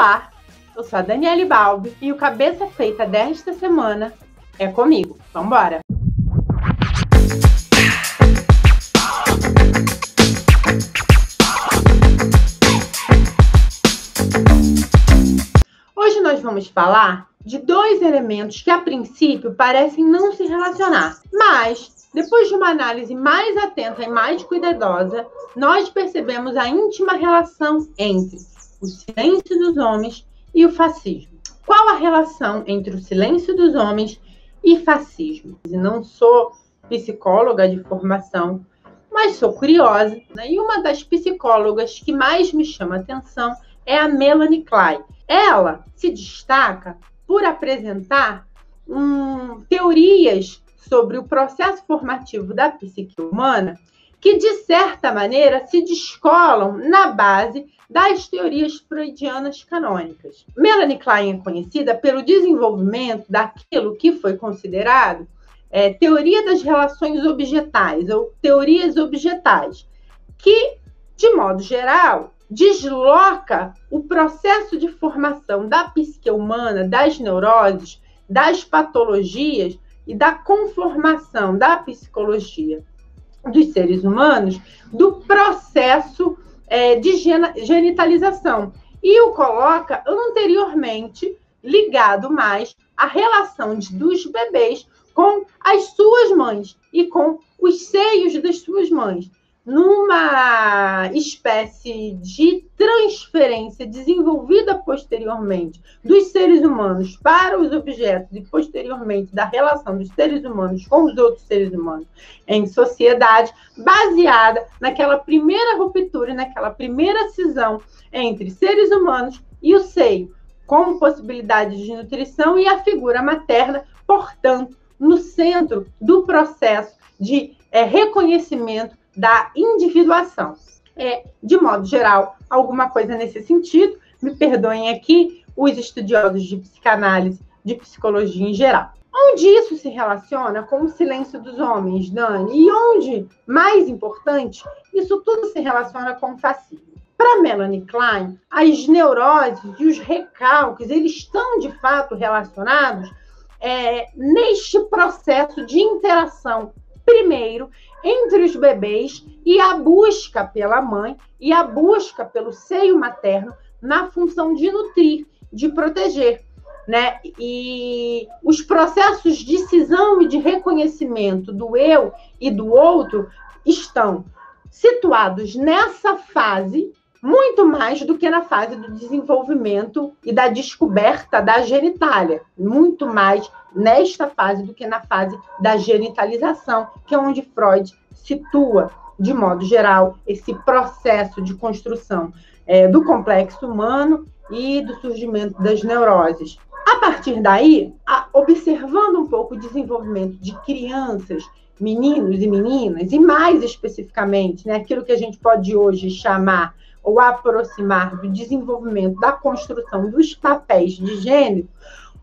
Olá, eu sou a Daniele Balbi e o Cabeça Feita desta semana é comigo. Vambora! Hoje nós vamos falar de dois elementos que a princípio parecem não se relacionar, mas depois de uma análise mais atenta e mais cuidadosa, nós percebemos a íntima relação entre o silêncio dos homens e o fascismo. Qual a relação entre o silêncio dos homens e fascismo? Eu não sou psicóloga de formação, mas sou curiosa, né? E uma das psicólogas que mais me chama a atenção é a Melanie Klein. Ela se destaca por apresentar teorias sobre o processo formativo da psique humana que, de certa maneira, se descolam na base das teorias freudianas canônicas. Melanie Klein é conhecida pelo desenvolvimento daquilo que foi considerado teoria das relações objetais, ou teorias objetais, que, de modo geral, desloca o processo de formação da psique humana, das neuroses, das patologias e da conformação da psicologia dos seres humanos do processo de genitalização e o coloca anteriormente ligado mais à relação dos bebês com as suas mães e com os seios das suas mães, numa espécie de transferência desenvolvida posteriormente dos seres humanos para os objetos e posteriormente da relação dos seres humanos com os outros seres humanos em sociedade, baseada naquela primeira ruptura, naquela primeira cisão entre seres humanos e o seio, como possibilidade de nutrição e a figura materna, portanto, no centro do processo de reconhecimento da individuação. De modo geral, alguma coisa nesse sentido. Me perdoem aqui os estudiosos de psicanálise, de psicologia em geral. Onde isso se relaciona com o silêncio dos homens, Dani? E onde, mais importante, isso tudo se relaciona com o fascismo? Para Melanie Klein, as neuroses e os recalques, eles estão, de fato, relacionados neste processo de interação, primeiro, entre os bebês e a busca pela mãe e a busca pelo seio materno na função de nutrir, de proteger, né? E os processos de cisão e de reconhecimento do eu e do outro estão situados nessa fase muito mais do que na fase do desenvolvimento e da descoberta da genitália, muito mais nesta fase do que na fase da genitalização, que é onde Freud situa, de modo geral, esse processo de construção do complexo humano e do surgimento das neuroses. A partir daí, observando um pouco o desenvolvimento de crianças, meninos e meninas, e mais especificamente, né, aquilo que a gente pode hoje chamar ou aproximar do desenvolvimento da construção dos papéis de gênero,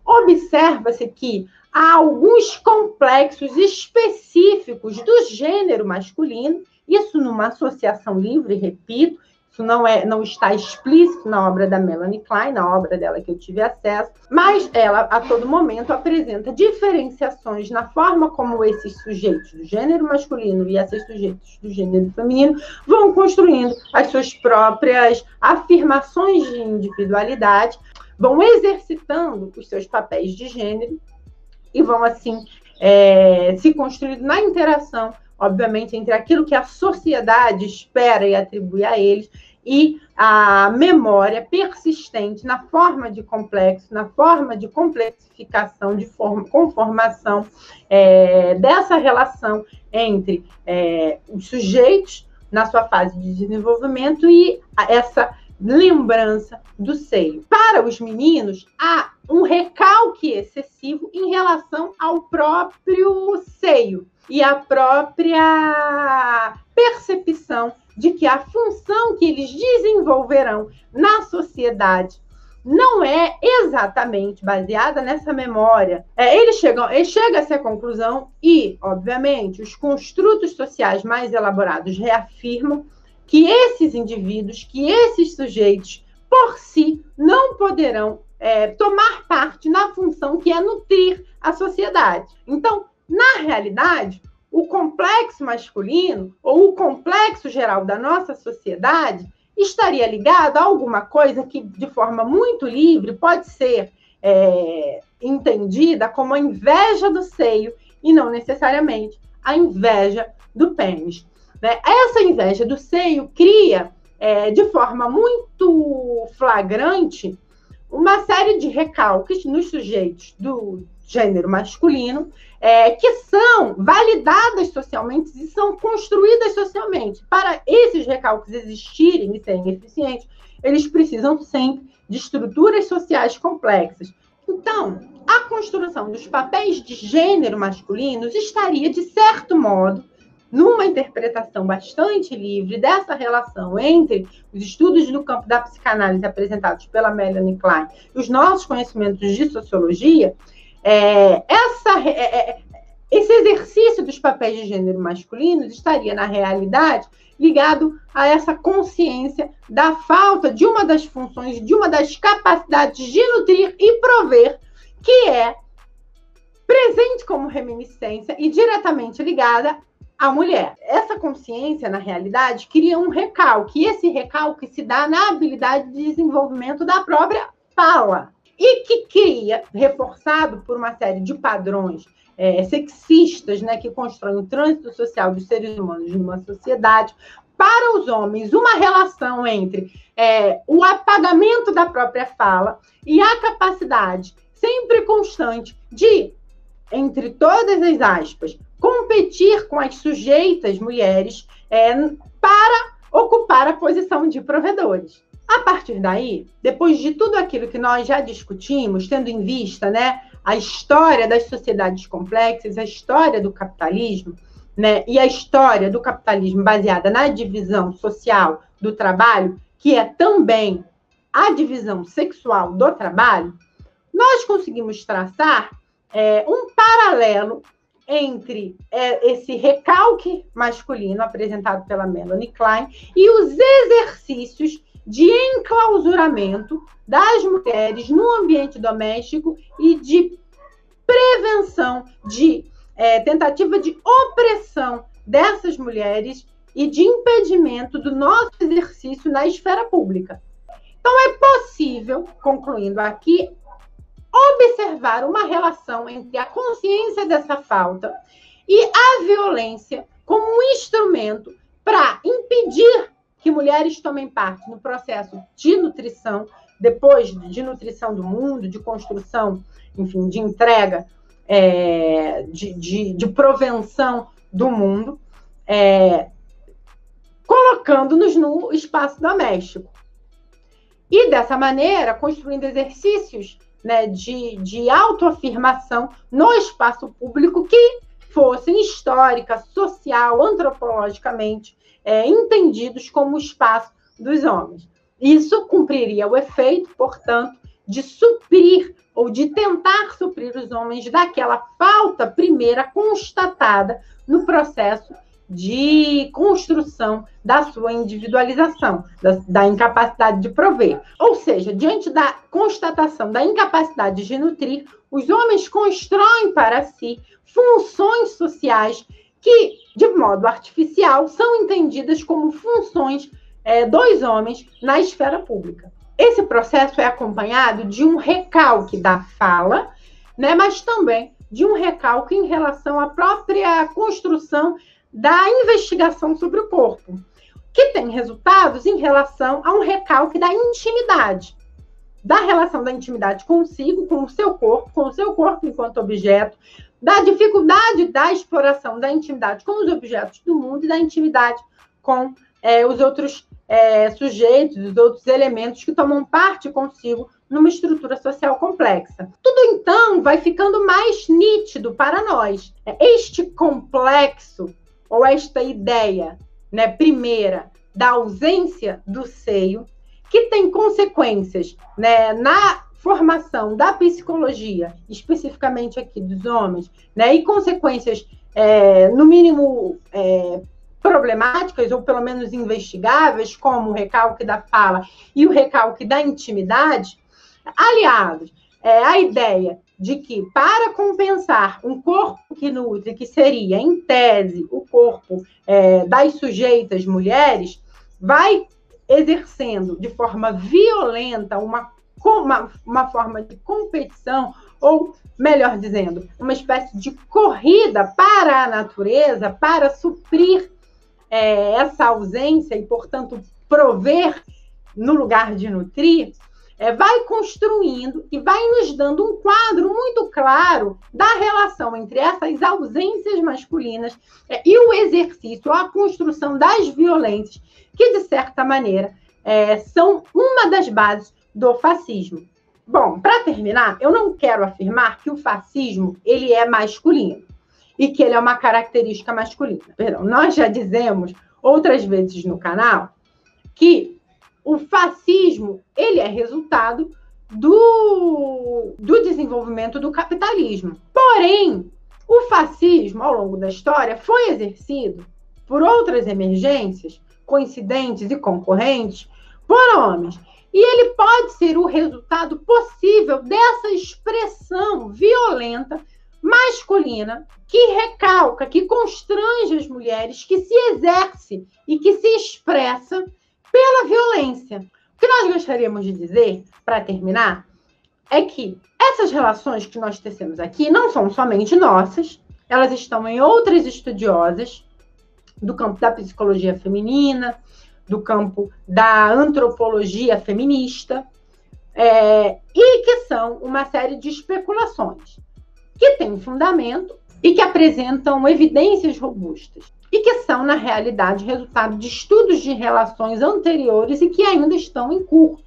observa-se que há alguns complexos específicos do gênero masculino, isso numa associação livre, repito, isso não está explícito na obra da Melanie Klein, na obra dela que eu tive acesso, mas ela, a todo momento, apresenta diferenciações na forma como esses sujeitos do gênero masculino e esses sujeitos do gênero feminino vão construindo as suas próprias afirmações de individualidade, vão exercitando os seus papéis de gênero e vão, assim, se construindo na interação, obviamente, entre aquilo que a sociedade espera e atribui a eles e a memória persistente na forma de complexo, na forma de complexificação, de conformação dessa relação entre os sujeitos na sua fase de desenvolvimento e essa lembrança do seio. Para os meninos, há um recalque excessivo em relação ao próprio seio e a própria percepção de que a função que eles desenvolverão na sociedade não é exatamente baseada nessa memória. Ele chega a essa conclusão e, obviamente, os construtos sociais mais elaborados reafirmam que esses indivíduos, que esses sujeitos, por si, não poderão tomar parte na função que é nutrir a sociedade. Então, na realidade, o complexo masculino ou o complexo geral da nossa sociedade estaria ligado a alguma coisa que, de forma muito livre, pode ser entendida como a inveja do seio e não necessariamente a inveja do pênis. Né? Essa inveja do seio cria, de forma muito flagrante, uma série de recalques nos sujeitos do gênero masculino, que são validadas socialmente e são construídas socialmente. Para esses recalques existirem e serem eficientes, eles precisam sempre de estruturas sociais complexas. Então, a construção dos papéis de gênero masculinos estaria, de certo modo, numa interpretação bastante livre dessa relação entre os estudos no campo da psicanálise apresentados pela Melanie Klein e os nossos conhecimentos de sociologia, esse exercício dos papéis de gênero masculinos estaria, na realidade, ligado a essa consciência da falta de uma das funções, de uma das capacidades de nutrir e prover, que é presente como reminiscência e diretamente ligada à mulher. Essa consciência, na realidade, cria um recalque, e esse recalque se dá na habilidade de desenvolvimento da própria fala, e que cria, reforçado por uma série de padrões sexistas, né, que constroem o trânsito social dos seres humanos numa sociedade, para os homens, uma relação entre o apagamento da própria fala e a capacidade sempre constante de, entre todas as aspas, competir com as sujeitas mulheres para ocupar a posição de provedores. A partir daí, depois de tudo aquilo que nós já discutimos, tendo em vista, né, a história das sociedades complexas, a história do capitalismo, né, e a história do capitalismo baseada na divisão social do trabalho, que é também a divisão sexual do trabalho, nós conseguimos traçar um paralelo entre esse recalque masculino apresentado pela Melanie Klein e os exercícios de enclausuramento das mulheres no ambiente doméstico e de prevenção, de tentativa de opressão dessas mulheres e de impedimento do nosso exercício na esfera pública. Então, é possível, concluindo aqui, observar uma relação entre a consciência dessa falta e a violência como um instrumento para impedir que mulheres tomem parte no processo de nutrição, depois de nutrição do mundo, de construção, enfim, de entrega, de provenção do mundo, colocando-nos no espaço doméstico. E, dessa maneira, construindo exercícios, né, de autoafirmação no espaço público que fossem histórica, social, antropologicamente entendidos como o espaço dos homens. Isso cumpriria o efeito, portanto, de suprir ou de tentar suprir os homens daquela falta primeira constatada no processo de construção da sua individualização, da incapacidade de prover. Ou seja, diante da constatação da incapacidade de nutrir, os homens constroem para si funções sociais que, de modo artificial, são entendidas como funções dos homens na esfera pública. Esse processo é acompanhado de um recalque da fala, né, mas também de um recalque em relação à própria construção da investigação sobre o corpo, que tem resultados em relação a um recalque da intimidade, da relação da intimidade consigo, com o seu corpo enquanto objeto, da dificuldade da exploração da intimidade com os objetos do mundo e da intimidade com os outros sujeitos, os outros elementos que tomam parte consigo numa estrutura social complexa. Tudo, então, vai ficando mais nítido para nós. Este complexo, ou esta ideia, né, primeira, da ausência do seio, que tem consequências, né, na formação da psicologia, especificamente aqui dos homens, né, e consequências, no mínimo, problemáticas, ou pelo menos investigáveis, como o recalque da fala e o recalque da intimidade, aliados à ideia de que, para compensar um corpo que nutre, que seria, em tese, o corpo das sujeitas mulheres, vai exercendo de forma violenta uma forma de competição, ou, melhor dizendo, uma espécie de corrida para a natureza, para suprir essa ausência e, portanto, prover no lugar de nutrir, vai construindo e vai nos dando um quadro muito claro da relação entre essas ausências masculinas e o exercício, a construção das violências, que, de certa maneira, são uma das bases do fascismo. Bom, para terminar, eu não quero afirmar que o fascismo ele é masculino e que ele é uma característica masculina. Perdão, nós já dizemos outras vezes no canal que o fascismo ele é resultado do desenvolvimento do capitalismo. Porém, o fascismo, ao longo da história, foi exercido por outras emergências, coincidentes e concorrentes, por homens. E ele pode ser o resultado possível dessa expressão violenta, masculina, que recalca, que constrange as mulheres, que se exerce e que se expressa pela violência. O que nós gostaríamos de dizer, para terminar, é que essas relações que nós tecemos aqui não são somente nossas, elas estão em outras estudiosas do campo da psicologia feminina, do campo da antropologia feminista, e que são uma série de especulações que têm fundamento e que apresentam evidências robustas e que são, na realidade, resultado de estudos de relações anteriores e que ainda estão em curso.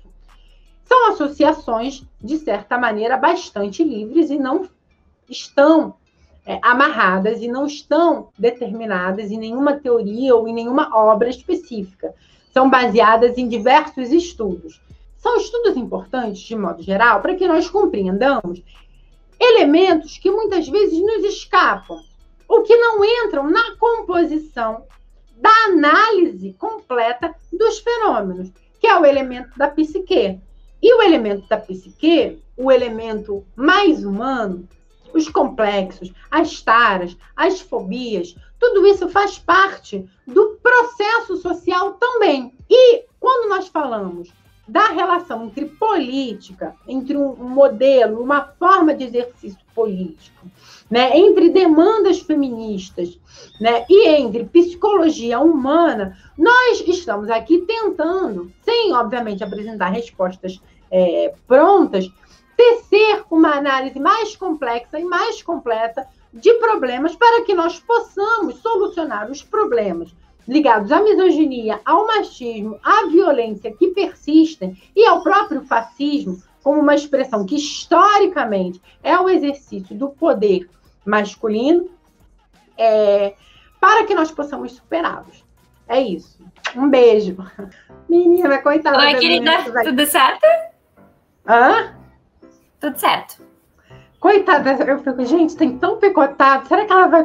São associações, de certa maneira, bastante livres e não estão amarradas e não estão determinadas em nenhuma teoria ou em nenhuma obra específica. São baseadas em diversos estudos. São estudos importantes, de modo geral, para que nós compreendamos elementos que muitas vezes nos escapam, ou que não entram na composição da análise completa dos fenômenos, que é o elemento da psique. E o elemento da psique, o elemento mais humano, os complexos, as taras, as fobias, tudo isso faz parte do processo social também. E quando nós falamos da relação entre política, entre um modelo, uma forma de exercício político, né, entre demandas feministas, né, e entre psicologia humana, nós estamos aqui tentando, sem, obviamente, apresentar respostas prontas, tecer uma análise mais complexa e mais completa de problemas para que nós possamos solucionar os problemas ligados à misoginia, ao machismo, à violência que persistem e ao próprio fascismo, como uma expressão que, historicamente, é o exercício do poder masculino, para que nós possamos superá-los. É isso. Um beijo. Menina, coitada. Oi, querida. Tudo certo? Hã? Tudo certo. Coitada, eu fico, gente, tem tão picotado. Será que ela vai...